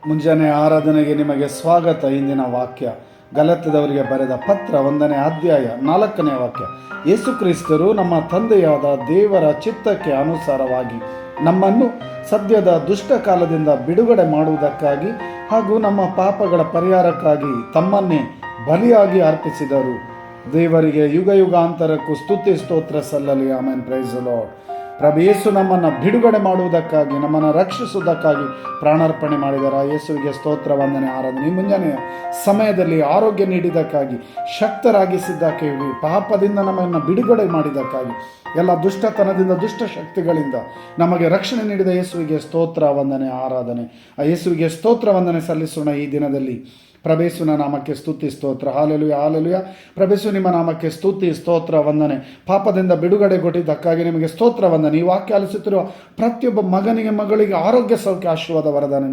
ಮುಂಜಾನೆ ಆರಾಧನೆಗೆ ನಿಮಗೆ ಸ್ವಾಗತ. ಇಂದಿನ ವಾಕ್ಯ ಗಲಾತ್ಯದವರಿಗೆ ಬರೆದ ಪತ್ರ 1ನೇ ಅಧ್ಯಾಯ 4ನೇ ವಾಕ್ಯ. ಯೇಸು ಕ್ರಿಸ್ತರು ನಮ್ಮ ತಂದೆಯಾದ ದೇವರ ಚಿತ್ತಕ್ಕೆ ಅನುಸಾರವಾಗಿ ನಮ್ಮನ್ನು ಸದ್ಯದ ದುಷ್ಟ ಕಾಲದಿಂದ ಬಿಡುಗಡೆ ಮಾಡುವುದಕ್ಕಾಗಿ ಹಾಗೂ ನಮ್ಮ ಪಾಪಗಳ ಪರಿಹಾರಕ್ಕಾಗಿ ತಮ್ಮನ್ನೇ ಬಲಿಯಾಗಿ ಅರ್ಪಿಸಿದರು. ದೇವರಿಗೆ ಯುಗ ಯುಗಾಂತರಕ್ಕೂ ಸ್ತುತಿ ಸ್ತೋತ್ರ ಸಲ್ಲಲಿ. ಆಮೆನ್. Praise the lord. ಪ್ರಭು ಯೇಸು ನಮ್ಮನ್ನು ಬಿಡುಗಡೆ ಮಾಡುವುದಕ್ಕಾಗಿ, ನಮ್ಮನ್ನು ರಕ್ಷಿಸುವುದಕ್ಕಾಗಿ ಪ್ರಾಣಾರ್ಪಣೆ ಮಾಡಿದರ ಯೇಸುವಿಗೆ ಸ್ತೋತ್ರ, ವಂದನೆ, ಆರಾಧನೆ. ಈ ಮುಂಜಾನೆಯ ಸಮಯದಲ್ಲಿ ಆರೋಗ್ಯ ನೀಡಿದ್ದಕ್ಕಾಗಿ, ಶಕ್ತರಾಗಿಸಿದ್ದಕ್ಕಾಗಿ, ಪಾಪದಿಂದ ನಮ್ಮನ್ನು ಬಿಡುಗಡೆ ಮಾಡಿದ್ದಕ್ಕಾಗಿ, ಎಲ್ಲ ದುಷ್ಟತನದಿಂದ ದುಷ್ಟ ಶಕ್ತಿಗಳಿಂದ ನಮಗೆ ರಕ್ಷಣೆ ನೀಡಿದ ಯೇಸುವಿಗೆ ಸ್ತೋತ್ರ, ವಂದನೆ, ಆರಾಧನೆ. ಆ ಯೇಸುವಿಗೆ ಸ್ತೋತ್ರ ವಂದನೆ ಸಲ್ಲಿಸೋಣ. ಈ ದಿನದಲ್ಲಿ ಪ್ರಭೇಸುವಿನ ನಾಮಕ್ಕೆ ಸ್ತುತಿ ಸ್ತೋತ್ರ. Hallelujah, hallelujah. ಪ್ರಭೇಸು ನಿಮ್ಮ ನಾಮಕ್ಕೆ ಸ್ತುತಿ ಸ್ತೋತ್ರ ವಂದನೆ. ಪಾಪದಿಂದ ಬಿಡುಗಡೆ ಕೊಟ್ಟಿದ್ದಕ್ಕಾಗಿ ನಿಮಗೆ ಸ್ತೋತ್ರ ವಂದನೆ. ಈ ವಾಕ್ಯ ಆಲಿಸುತ್ತಿರುವ ಪ್ರತಿಯೊಬ್ಬ ಮಗನಿಗೆ, ಮಗಳಿಗೆ ಆರೋಗ್ಯ, ಸೌಖ್ಯ, ಆಶೀರ್ವಾದ, ವರದಾನ